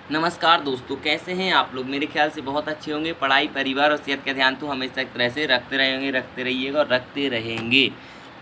नमस्कार दोस्तों, कैसे हैं आप लोग। मेरे ख्याल से बहुत अच्छे होंगे। पढ़ाई, परिवार और सेहत का ध्यान तो हमेशा एक तरह से रखते रहेंगे, रखते रहिएगा और रखते रहेंगे।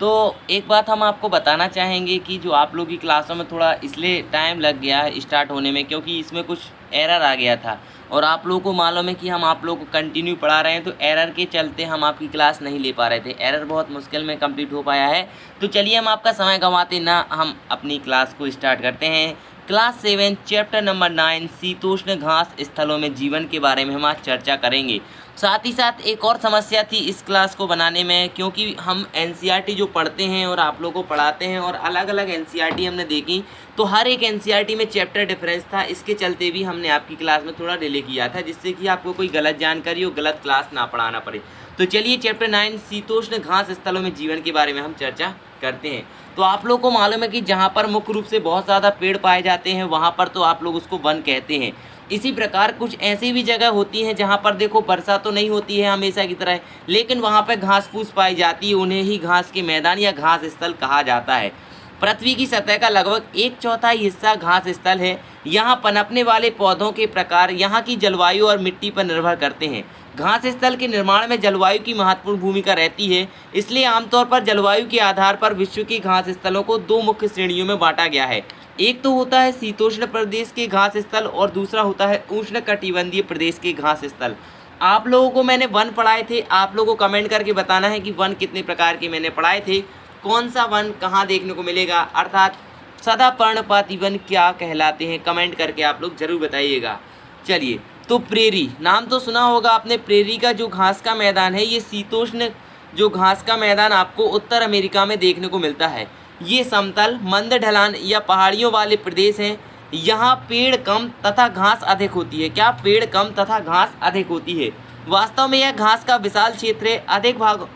तो एक बात हम आपको बताना चाहेंगे कि जो आप लोग की क्लासों में थोड़ा इसलिए टाइम लग गया है स्टार्ट होने में, क्योंकि इसमें कुछ एरर आ गया था और आप लोगों को मालूम है कि हम आप लोगों को कंटिन्यू पढ़ा रहे हैं, तो एरर के चलते हम आपकी क्लास नहीं ले पा रहे थे। एरर बहुत मुश्किल में कंप्लीट हो पाया है। तो चलिए हम आपका समय गंवाते ना हम अपनी क्लास को स्टार्ट करते हैं। क्लास 7 चैप्टर नंबर 9 शीतोष्ण घास स्थलों में जीवन के बारे में हम आज चर्चा करेंगे। साथ ही साथ एक और समस्या थी इस क्लास को बनाने में, क्योंकि हम एनसीईआरटी जो पढ़ते हैं और आप लोगों को पढ़ाते हैं और अलग अलग एनसीईआरटी हमने देखी, तो हर एक एनसीईआरटी में चैप्टर डिफरेंस था। इसके चलते भी हमने आपकी क्लास में थोड़ा डिले किया था, जिससे कि आपको कोई गलत जानकारी और गलत क्लास ना पढ़ाना पड़े। तो चलिए चैप्टर 9 शीतोष्ण घास स्थलों में जीवन के बारे में हम चर्चा करते हैं। तो आप लोगों को मालूम है कि जहाँ पर मुख्य रूप से बहुत ज़्यादा पेड़ पाए जाते हैं वहाँ पर तो आप लोग उसको वन कहते हैं। इसी प्रकार कुछ ऐसी भी जगह होती हैं जहाँ पर देखो वर्षा तो नहीं होती है हमेशा की तरह, लेकिन वहाँ पर घास फूस पाई जाती है। उन्हें ही घास के मैदान या घास स्थल कहा जाता है। पृथ्वी की सतह का लगभग 1/4 हिस्सा घास स्थल है। यहाँ पनपने वाले पौधों के प्रकार यहाँ की जलवायु और मिट्टी पर निर्भर करते हैं। घास स्थल के निर्माण में जलवायु की महत्वपूर्ण भूमिका रहती है, इसलिए आमतौर पर जलवायु के आधार पर विश्व के घास स्थलों को दो मुख्य श्रेणियों में बांटा गया है। एक तो होता है शीतोष्ण प्रदेश के घास स्थल और दूसरा होता है उष्ण कटिबंधीय प्रदेश के घास स्थल। आप लोगों को मैंने वन पढ़ाए थे, आप लोगों को कमेंट करके बताना है कि वन कितने प्रकार के मैंने पढ़ाए थे, कौन सा वन कहाँ देखने को मिलेगा, अर्थात सदा पर्णपाती वन क्या कहलाते हैं। कमेंट करके आप लोग जरूर बताइएगा। चलिए, तो प्रेरी नाम तो सुना होगा आपने। प्रेरी का जो घास का मैदान है, ये शीतोष्ण जो घास का मैदान आपको उत्तर अमेरिका में देखने को मिलता है। ये समतल, मंद ढलान या पहाड़ियों वाले प्रदेश हैं। यहाँ पेड़ कम तथा घास अधिक होती है। क्या? पेड़ कम तथा घास अधिक होती है। वास्तव में यह घास का विशाल क्षेत्र है।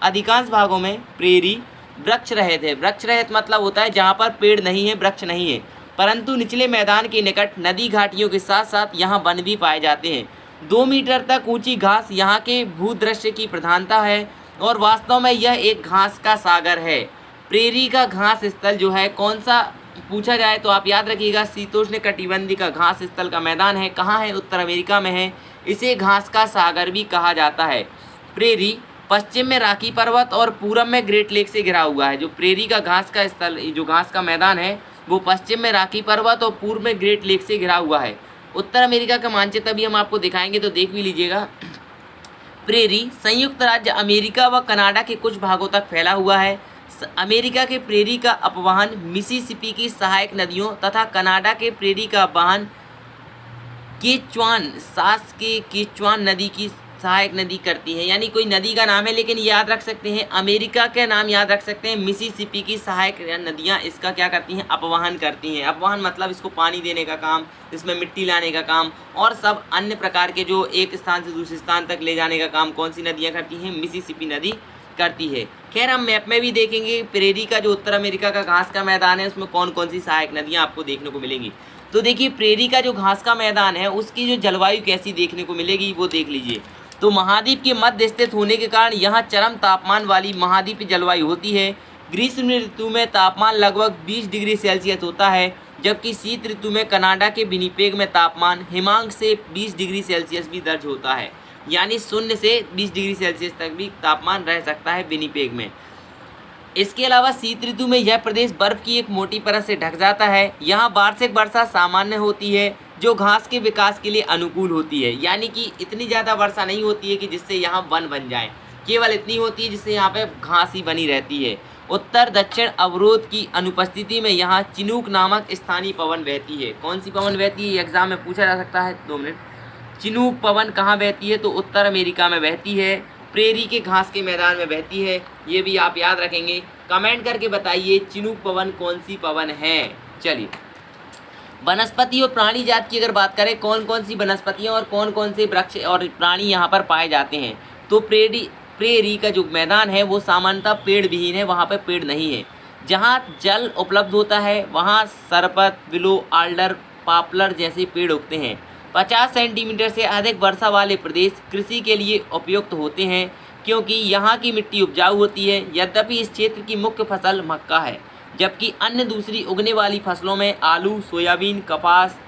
अधिकांश भागों में प्रेरी वृक्ष रहित है। वृक्ष रहित मतलब होता है जहाँ पर पेड़ नहीं है, वृक्ष नहीं है, परंतु निचले मैदान के निकट नदी घाटियों के साथ साथ यहाँ वन भी पाए जाते हैं। 2 मीटर तक ऊंची घास यहाँ के भूदृश्य की प्रधानता है और वास्तव में यह एक घास का सागर है। प्रेरी का घास स्थल जो है कौन सा पूछा जाए तो आप याद रखिएगा, शीतोष्ण कटिबंधीय का घास स्थल का मैदान है। कहाँ है? उत्तर अमेरिका में है। इसे घास का सागर भी कहा जाता है। प्रेरी पश्चिम में रॉकी पर्वत और पूरब में ग्रेट लेक से घिरा हुआ है। जो प्रेरी का घास का स्थल, जो घास का मैदान है, वो पश्चिम में रॉकी पर्वत और पूर्व में ग्रेट लेक से घिरा हुआ है। उत्तर अमेरिका का मानचित्र भी हम आपको दिखाएंगे, तो देख भी लीजिएगा। प्रेरी संयुक्त राज्य अमेरिका व कनाडा के कुछ भागों तक फैला हुआ है। अमेरिका के प्रेरी का अपवहन मिसिसिपी की सहायक नदियों तथा कनाडा के प्रेरी का अपवहन केचुआन नदी की सहायक नदी करती है। यानी कोई नदी का नाम है, लेकिन याद रख सकते हैं अमेरिका के नाम याद रख सकते हैं। मिसिसिपी की सहायक नदियां इसका क्या करती हैं? अपवहन करती हैं। अपवहन मतलब इसको पानी देने का काम, इसमें मिट्टी लाने का काम और सब अन्य प्रकार के जो एक स्थान से दूसरे स्थान तक ले जाने का काम कौन सी नदियां करती हैं? मिसिसिपी नदी करती है। खैर, हम मैप में भी देखेंगे प्रेरी का जो उत्तर अमेरिका का घास का मैदान है उसमें कौन कौन सी सहायक नदियाँ आपको देखने को मिलेंगी। तो देखिए, प्रेरी का जो घास का मैदान है उसकी जो जलवायु कैसी देखने को मिलेगी वो देख लीजिए। तो महाद्वीप के मध्य स्थित होने के कारण यहाँ चरम तापमान वाली महाद्वीपीय जलवायु होती है। ग्रीष्म ऋतु में तापमान लगभग 20 डिग्री सेल्सियस होता है, जबकि शीत ऋतु में कनाडा के विनिपेग में तापमान हिमांक से 20 डिग्री सेल्सियस भी दर्ज होता है। यानी 0 से 20 डिग्री सेल्सियस तक भी तापमान रह सकता है विनिपेग में। इसके अलावा शीत ऋतु में यह प्रदेश बर्फ की एक मोटी परत से ढक जाता है। यहाँ वार्षिक वर्षा सामान्य होती है, जो घास के विकास के लिए अनुकूल होती है। यानी कि इतनी ज़्यादा वर्षा नहीं होती है कि जिससे यहाँ वन बन जाए, केवल इतनी होती है जिससे यहाँ पे घास ही बनी रहती है। उत्तर दक्षिण अवरोध की अनुपस्थिति में यहाँ चिनूक नामक स्थानीय पवन बहती है। कौन सी पवन बहती है? एग्जाम में पूछा जा सकता है। 2 मिनट। चिनूक पवन कहाँ बहती है? तो उत्तर अमेरिका में बहती है। प्रेरी के घास के मैदान में बहती है। ये भी आप याद रखेंगे। कमेंट करके बताइए चिनूक पवन कौन सी पवन है। चलिए, वनस्पति और प्राणी जात की अगर बात करें, कौन कौन सी वनस्पतियाँ और कौन कौन से वृक्ष और प्राणी यहाँ पर पाए जाते हैं, तो प्रेरी का जो मैदान है वो सामान्यतः पेड़ विहीन है, वहाँ पर पेड़ नहीं है। जहाँ जल उपलब्ध होता है वहाँ सरपत, विलो, आल्डर, पॉपलर जैसे पेड़ उगते हैं। 50 सेंटीमीटर से अधिक वर्षा वाले प्रदेश कृषि के लिए उपयुक्त होते हैं, क्योंकि यहाँ की मिट्टी उपजाऊ होती है। यद्यपि इस क्षेत्र की मुख्य फसल मक्का है, जबकि अन्य दूसरी उगने वाली फसलों में आलू, सोयाबीन, कपास,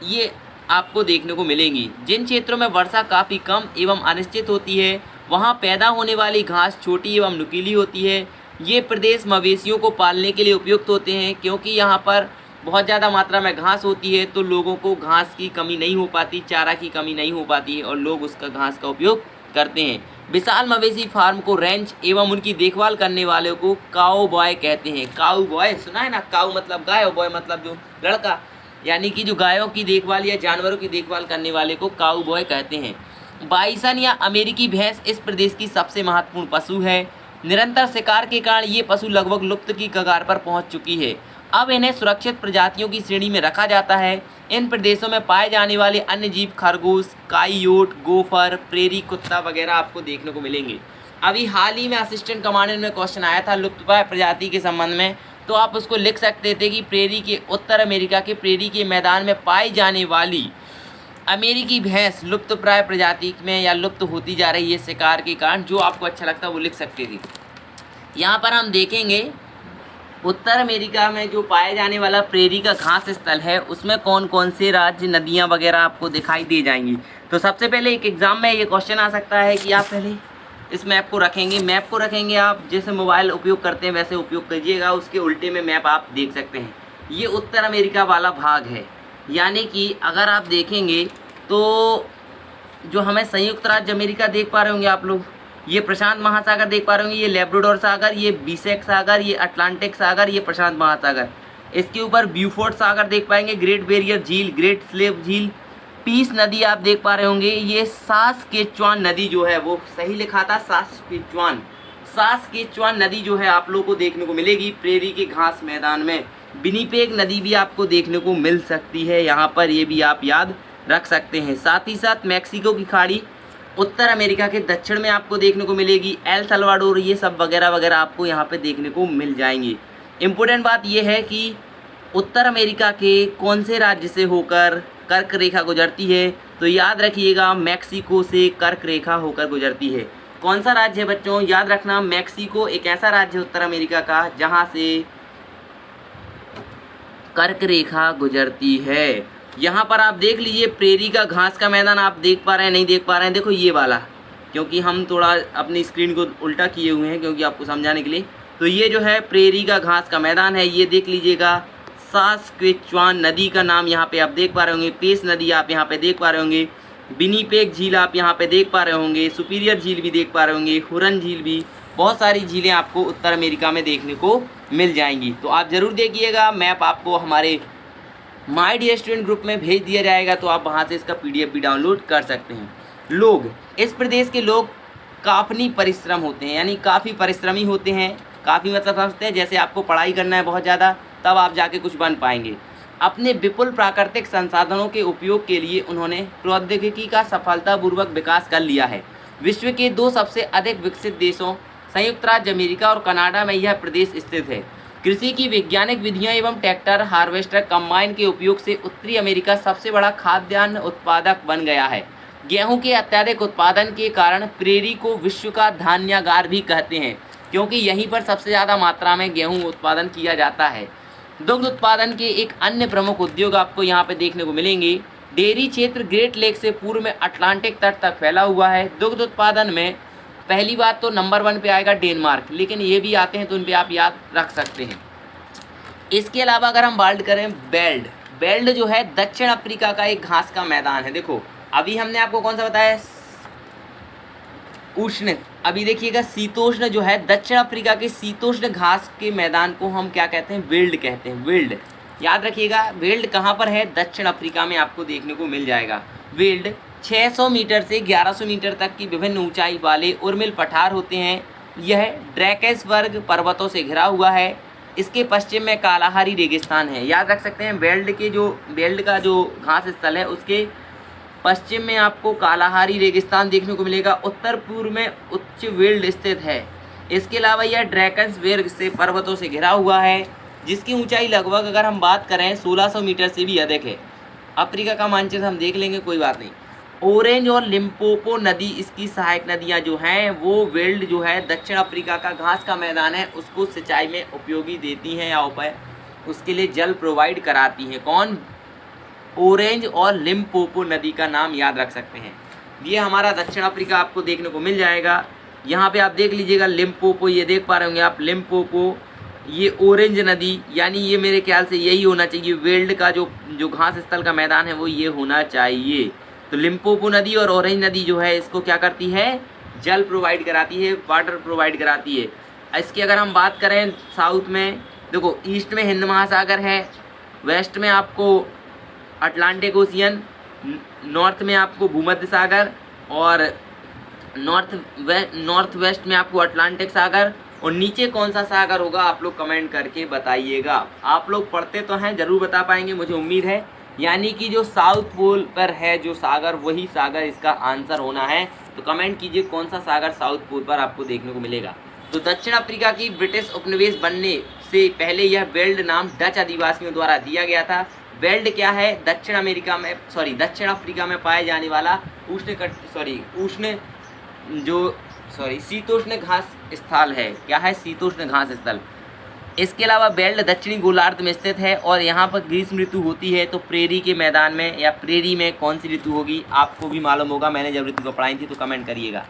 ये आपको देखने को मिलेंगी। जिन क्षेत्रों में वर्षा काफ़ी कम एवं अनिश्चित होती है वहाँ पैदा होने वाली घास छोटी एवं नुकीली होती है। ये प्रदेश मवेशियों को पालने के लिए उपयुक्त होते हैं, क्योंकि यहाँ पर बहुत ज़्यादा मात्रा में घास होती है तो लोगों को घास की कमी नहीं हो पाती, चारा की कमी नहीं हो पाती है और लोग उसका घास का उपयोग करते हैं। विशाल मवेशी फार्म को रेंच एवं उनकी देखभाल करने वाले को काऊ बॉय कहते हैं। काऊ बॉय सुना है ना, काऊ मतलब गाय और बॉय मतलब जो लड़का, यानी कि जो गायों की देखभाल या जानवरों की देखभाल करने वाले को काऊ बॉय कहते हैं। बाइसन या अमेरिकी भैंस इस प्रदेश की सबसे महत्वपूर्ण पशु है। निरंतर शिकार के कारण ये पशु लगभग लुप्त की कगार पर पहुंच चुकी है। अब इन्हें सुरक्षित प्रजातियों की श्रेणी में रखा जाता है। इन प्रदेशों में पाए जाने वाले अन्य जीव खरगोश, काइयोट, गोफर, प्रेरी कुत्ता वगैरह आपको देखने को मिलेंगे। अभी हाल ही में असिस्टेंट कमांडेंट में क्वेश्चन आया था लुप्तप्राय प्रजाति के संबंध में, तो आप उसको लिख सकते थे कि प्रेरी के उत्तर अमेरिका के प्रेरी के मैदान में पाई जाने वाली अमेरिकी भैंस लुप्तप्राय प्रजाति में या लुप्त होती जा रही है शिकार के कारण। जो आपको अच्छा लगता है वो लिख सकते थे। यहाँ पर हम देखेंगे उत्तर अमेरिका में जो पाए जाने वाला प्रेरी का घास स्थल है उसमें कौन कौन से राज्य, नदियाँ वगैरह आपको दिखाई दे जाएंगी। तो सबसे पहले एक एग्ज़ाम में ये क्वेश्चन आ सकता है कि आप पहले इस मैप को रखेंगे आप जैसे मोबाइल उपयोग करते हैं वैसे उपयोग कीजिएगा, उसके उल्टे में मैप आप देख सकते हैं। ये उत्तर अमेरिका वाला भाग है, यानी कि अगर आप देखेंगे तो जो हमें संयुक्त राज्य अमेरिका देख पा रहे होंगे आप लोग, ये प्रशांत महासागर देख पा रहे होंगे, ये लेब्राडोर सागर, ये बिसेक सागर, ये अटलांटिक सागर, ये प्रशांत महासागर। इसके ऊपर ब्यूफोर्ट सागर देख पाएंगे, ग्रेट बैरियर झील, ग्रेट स्लेव झील, पीस नदी आप देख पा रहे होंगे। ये सास्केचुआन नदी जो है वो सही लिखा था, सास्केचुआन नदी जो है आप लोगों को देखने को मिलेगी प्रेरी के घास मैदान में। विनिपेग नदी भी आपको देखने को मिल सकती है यहाँ पर, ये भी आप याद रख सकते हैं। साथ ही साथ मैक्सिको की खाड़ी उत्तर अमेरिका के दक्षिण में आपको देखने को मिलेगी। एल सल्वाडोर, ये सब वगैरह वगैरह आपको यहाँ पे देखने को मिल जाएंगी। इम्पोर्टेंट बात यह है कि उत्तर अमेरिका के कौन से राज्य से होकर कर्क रेखा गुजरती है, तो याद रखिएगा मैक्सिको से कर्क रेखा होकर गुजरती है। कौन सा राज्य है बच्चों, याद रखना मैक्सिको एक ऐसा राज्य है उत्तर अमेरिका का जहाँ से कर्क रेखा गुजरती है। यहाँ पर आप देख लीजिए प्रेरी का घास का मैदान आप देख पा रहे हैं नहीं देख पा रहे हैं, देखो ये वाला, क्योंकि हम थोड़ा अपनी स्क्रीन को उल्टा किए हुए हैं क्योंकि आपको समझाने के लिए। तो ये जो है प्रेरी का घास का मैदान है, ये देख लीजिएगा। सास्केचुआन नदी का नाम यहाँ पे आप देख पा रहे होंगे, पेस नदी आप यहाँ पे देख पा रहे होंगे, विनिपेग झील आप यहाँ पे देख पा रहे होंगे, सुपीरियर झील भी देख पा रहे होंगे, हुरन झील भी, बहुत सारी झीलें आपको उत्तर अमेरिका में देखने को मिल जाएंगी। तो आप ज़रूर देखिएगा, मैप आपको हमारे माय डियर स्टूडेंट ग्रुप में भेज दिया जाएगा, तो आप वहाँ से इसका PDF भी डाउनलोड कर सकते हैं। लोग, इस प्रदेश के लोग काफ़ी परिश्रम होते हैं, यानी काफ़ी परिश्रमी होते हैं। काफ़ी मतलब समझते हैं जैसे आपको पढ़ाई करना है बहुत ज़्यादा तब आप जाके कुछ बन पाएंगे। अपने विपुल प्राकृतिक संसाधनों के उपयोग के लिए उन्होंने प्रौद्योगिकी का सफलतापूर्वक विकास कर लिया है। विश्व के 2 सबसे अधिक विकसित देशों संयुक्त राज्य अमेरिका और कनाडा में यह प्रदेश स्थित है। कृषि की वैज्ञानिक विधियां एवं ट्रैक्टर, हार्वेस्टर, कंबाइन के उपयोग से उत्तरी अमेरिका सबसे बड़ा खाद्यान्न उत्पादक बन गया है। गेहूं के अत्यधिक उत्पादन के कारण प्रेरी को विश्व का धान्यागार भी कहते हैं, क्योंकि यहीं पर सबसे ज़्यादा मात्रा में गेहूं उत्पादन किया जाता है। दुग्ध उत्पादन के एक अन्य प्रमुख उद्योग आपको यहाँ पे देखने को मिलेंगे। डेयरी क्षेत्र ग्रेट लेक से पूर्व में अटलांटिक तट तक फैला हुआ है। दुग्ध उत्पादन में पहली बात तो नंबर 1 पे आएगा डेनमार्क, लेकिन ये भी आते हैं तो उन पे आप याद रख सकते हैं। इसके अलावा अगर हम बात करें बेल्ड जो है दक्षिण अफ्रीका का एक घास का मैदान है। देखो अभी हमने आपको कौन सा बताया, उष्ण, अभी देखिएगा शीतोष्ण जो है दक्षिण अफ्रीका के शीतोष्ण घास के मैदान को हम क्या कहते हैं, विल्ड कहते हैं। विल्ड याद रखिएगा, विल्ड कहाँ पर है, दक्षिण अफ्रीका में आपको देखने को मिल जाएगा। विल्ड 600 मीटर से 1100 मीटर तक की विभिन्न ऊंचाई वाले उर्मिल पठार होते हैं। यह ड्रैकेसबर्ग पर्वतों से घिरा हुआ है। इसके पश्चिम में कालाहारी रेगिस्तान है। याद रख सकते हैं बेल्ट का जो घास स्थल है उसके पश्चिम में आपको कालाहारी रेगिस्तान देखने को मिलेगा। उत्तर पूर्व में उच्च विल्ड स्थित है। इसके अलावा यह ड्रैकेसबर्ग से पर्वतों से घिरा हुआ है, जिसकी ऊंचाई लगभग अगर हम बात करें 1600 मीटर से भी अधिक है। अफ्रीका का मानचित्र हम देख लेंगे, कोई बात नहीं। ऑरेंज और लिम्पोपो नदी इसकी सहायक नदियां जो हैं वो वेल्ड जो है दक्षिण अफ्रीका का घास का मैदान है उसको सिंचाई में उपयोगी देती हैं या उसके लिए जल प्रोवाइड कराती हैं। कौन, ऑरेंज और लिम्पोपो नदी का नाम याद रख सकते हैं। ये हमारा दक्षिण अफ्रीका आपको देखने को मिल जाएगा। यहाँ पे आप देख लीजिएगा लिम्पोपो, ये देख पा रहे होंगे आप लिम्पोपो, ये ऑरेंज नदी, यानी ये मेरे ख्याल से यही होना चाहिए। वर्ल्ड का जो घास स्थल का मैदान है वो ये होना चाहिए। तो लिम्पोपो नदी और ऑरेंज नदी जो है इसको क्या करती है, जल प्रोवाइड कराती है, वाटर प्रोवाइड कराती है। इसकी अगर हम बात करें साउथ में, देखो ईस्ट में हिंद महासागर है, वेस्ट में आपको अटलांटिक ओशियन, नॉर्थ में आपको भूमध्य सागर, और नॉर्थ वेस्ट में आपको अटलांटिक सागर, और नीचे कौन सा सागर होगा आप लोग कमेंट करके बताइएगा। आप लोग पढ़ते तो हैं, ज़रूर बता पाएंगे मुझे उम्मीद है। यानी कि जो साउथ पोल पर है जो सागर, वही सागर इसका आंसर होना है। तो कमेंट कीजिए कौन सा सागर साउथ पोल पर आपको देखने को मिलेगा। तो दक्षिण अफ्रीका की ब्रिटिश उपनिवेश बनने से पहले यह वेल्ड नाम डच आदिवासियों द्वारा दिया गया था। वेल्ड क्या है, दक्षिण अफ्रीका में पाए जाने वाला शीतोष्ण घास स्थल है। क्या है, शीतोष्ण घास स्थल। इसके अलावा बेल्ट दक्षिणी गोलार्ध में स्थित है और यहाँ पर ग्रीष्म ऋतु होती है। तो प्रेरी के मैदान में या प्रेरी में कौन सी ऋतु होगी, आपको भी मालूम होगा, मैंने जब ऋतु को पढ़ाई थी, तो कमेंट करिएगा।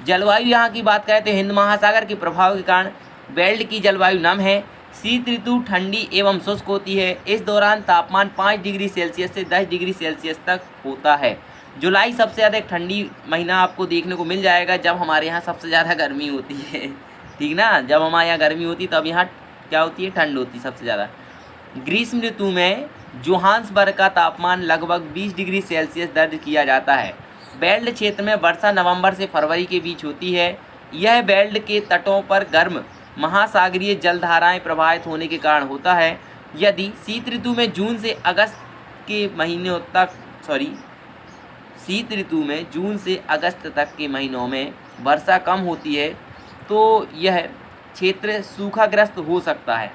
जलवायु यहाँ की बात करें तो हिंद महासागर के प्रभाव के कारण बेल्ट की जलवायु नम है। शीत ऋतु ठंडी एवं शुष्क होती है। इस दौरान तापमान 5 डिग्री सेल्सियस से 10 डिग्री सेल्सियस तक होता है। जुलाई सबसे अधिक ठंडी महीना आपको देखने को मिल जाएगा, जब हमारे यहाँ सबसे ज़्यादा गर्मी होती है, ठीक ना। जब हमारे यहाँ गर्मी होती है तब यहाँ क्या होती है, ठंड होती है सबसे ज़्यादा। ग्रीष्म ऋतु में जोहान्सबर्ग का तापमान लगभग 20 डिग्री सेल्सियस दर्ज किया जाता है। बेल्ट क्षेत्र में वर्षा नवंबर से फरवरी के बीच होती है। यह बेल्ट के तटों पर गर्म महासागरीय जलधाराएं प्रवाहित होने के कारण होता है। यदि शीत ऋतु में जून से अगस्त तक के महीनों में वर्षा कम होती है तो यह क्षेत्र सूखाग्रस्त हो सकता है।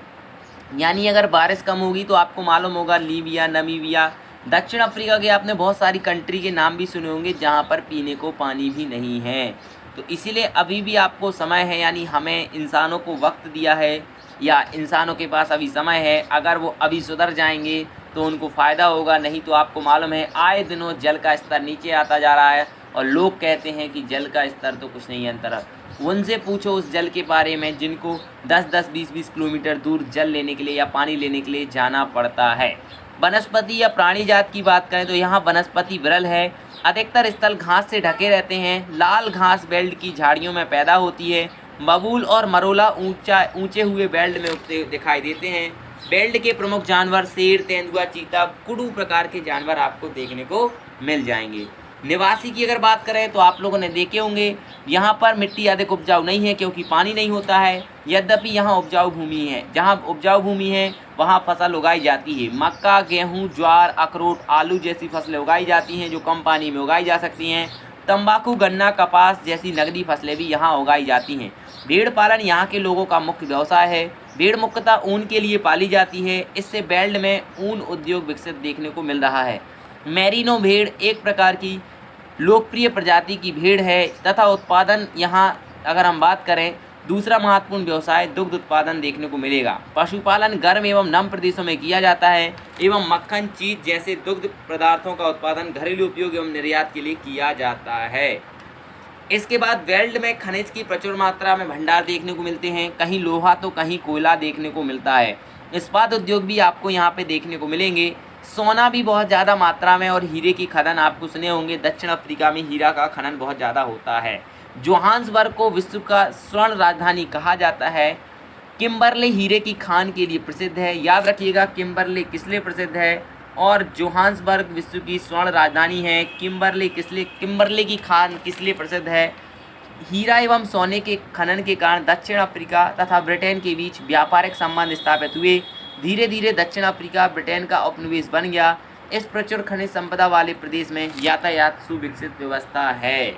यानी अगर बारिश कम होगी तो आपको मालूम होगा लीबिया, नमीबिया, दक्षिण अफ्रीका के आपने बहुत सारी कंट्री के नाम भी सुने होंगे जहाँ पर पीने को पानी भी नहीं है। तो इसीलिए अभी भी आपको समय है, यानी हमें इंसानों को वक्त दिया है या इंसानों के पास अभी समय है। अगर वो अभी सुधर जाएंगे तो उनको फ़ायदा होगा, नहीं तो आपको मालूम है आए दिनों जल का स्तर नीचे आता जा रहा है और लोग कहते हैं कि जल का स्तर तो कुछ नहीं अंतर। उनसे पूछो उस जल के बारे में जिनको 10-10, 20-20 किलोमीटर दूर जल लेने के लिए या पानी लेने के लिए जाना पड़ता है। वनस्पति या प्राणी जात की बात करें तो यहाँ वनस्पति विरल है। अधिकतर स्थल घास से ढके रहते हैं। लाल घास बेल्ट की झाड़ियों में पैदा होती है। बबूल और मरोला ऊंचे हुए बेल्ट में उगते दिखाई देते हैं। बेल्ट के प्रमुख जानवर शेर, तेंदुआ, चीता, कुडू प्रकार के जानवर आपको देखने को मिल जाएंगे। निवासी की अगर बात करें तो आप लोगों ने देखे होंगे यहाँ पर मिट्टी अधिक उपजाऊ नहीं है क्योंकि पानी नहीं होता है। यद्यपि यहाँ उपजाऊ भूमि है, जहाँ उपजाऊ भूमि है वहाँ फसल उगाई जाती है। मक्का, गेहूँ, ज्वार, अखरोट, आलू जैसी फसलें उगाई जाती हैं जो कम पानी में उगाई जा सकती हैं। तंबाकू, गन्ना, कपास जैसी नकदी फसलें भी यहाँ उगाई जाती हैं। भेड़ पालन यहाँ के लोगों का मुख्य व्यवसाय है। भेड़ मुख्यतः ऊन के लिए पाली जाती है। इससे बेल्ट में ऊन उद्योग विकसित देखने को मिल रहा है। मैरिनो भेड़ एक प्रकार की लोकप्रिय प्रजाति की भेड़ है तथा उत्पादन यहाँ अगर हम बात करें दूसरा महत्वपूर्ण व्यवसाय दुग्ध उत्पादन देखने को मिलेगा। पशुपालन गर्म एवं नम प्रदेशों में किया जाता है एवं मक्खन, चीज जैसे दुग्ध पदार्थों का उत्पादन घरेलू उपयोग एवं निर्यात के लिए किया जाता है। इसके बाद बेल्ट में खनिज की प्रचुर मात्रा में भंडार देखने को मिलते हैं। कहीं लोहा तो कहीं कोयला देखने को मिलता है। इस्पात उद्योग भी आपको यहाँ पे देखने को मिलेंगे। सोना भी बहुत ज़्यादा मात्रा में और हीरे की खनन आपको सुने होंगे। दक्षिण अफ्रीका में हीरा का खनन बहुत ज़्यादा होता है। जोहान्सबर्ग को विश्व का स्वर्ण राजधानी कहा जाता है। किम्बरले हीरे की खान के लिए प्रसिद्ध है। याद रखिएगा किम्बरले किस लिए प्रसिद्ध है और जोहान्सबर्ग विश्व की स्वर्ण राजधानी है। किम्बरले की खान किस लिए प्रसिद्ध है। हीरा एवं सोने के खनन के कारण दक्षिण अफ्रीका तथा ब्रिटेन के बीच व्यापारिक संबंध स्थापित हुए। धीरे धीरे दक्षिण अफ्रीका ब्रिटेन का उपनिवेश बन गया। इस प्रचुर खनिज संपदा वाले प्रदेश में यातायात सुविकसित व्यवस्था है।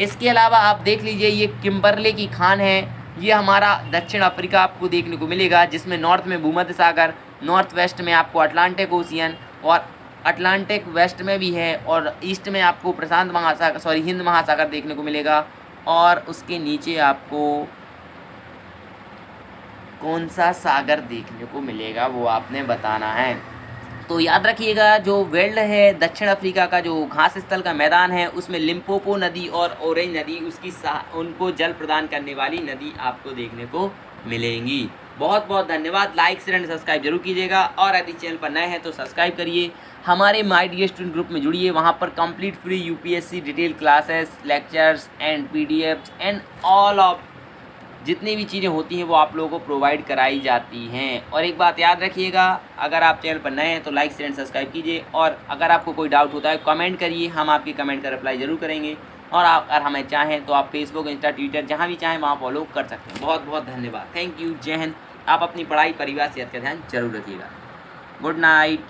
इसके अलावा आप देख लीजिए ये किम्बरले की खान है। ये हमारा दक्षिण अफ्रीका आपको देखने को मिलेगा जिसमें नॉर्थ में भूमध्य सागर, नॉर्थ वेस्ट में आपको अटलांटिक ओशियन और अटलांटिक वेस्ट में भी है और ईस्ट में आपको हिंद महासागर देखने को मिलेगा। और उसके नीचे आपको कौन सा सागर देखने को मिलेगा वो आपने बताना है। तो याद रखिएगा, जो वर्ल्ड है दक्षिण अफ्रीका का जो घास स्थल का मैदान है, उसमें लिम्पोपो नदी और ऑरेंज नदी उसकी उनको जल प्रदान करने वाली नदी आपको देखने को मिलेंगी। बहुत बहुत धन्यवाद। लाइक शेयर एंड सब्सक्राइब जरूर कीजिएगा, और यदि चैनल पर नए हैं तो सब्सक्राइब करिए। हमारे माय डियर स्टूडेंट ग्रुप में जुड़िए, वहाँ पर complete free UPSC detail classes, lectures and PDFs and all of जितनी भी चीज़ें होती हैं वो आप लोगों को प्रोवाइड कराई जाती हैं। और एक बात याद रखिएगा, अगर आप चैनल पर नए हैं तो लाइक शेयर एंड सब्सक्राइब कीजिए, और अगर आपको कोई डाउट होता है कमेंट करिए, हम आपकी कमेंट का रिप्लाई ज़रूर करेंगे। और आप अगर हमें चाहें तो आप फेसबुक, इंस्टा, ट्विटर जहाँ भी चाहें वहाँ फॉलो कर सकते हैं। बहुत बहुत धन्यवाद। Thank you. जय हिंद। आप अपनी पढ़ाई, परिवार, सेहत का ध्यान जरूर रखिएगा। Good night.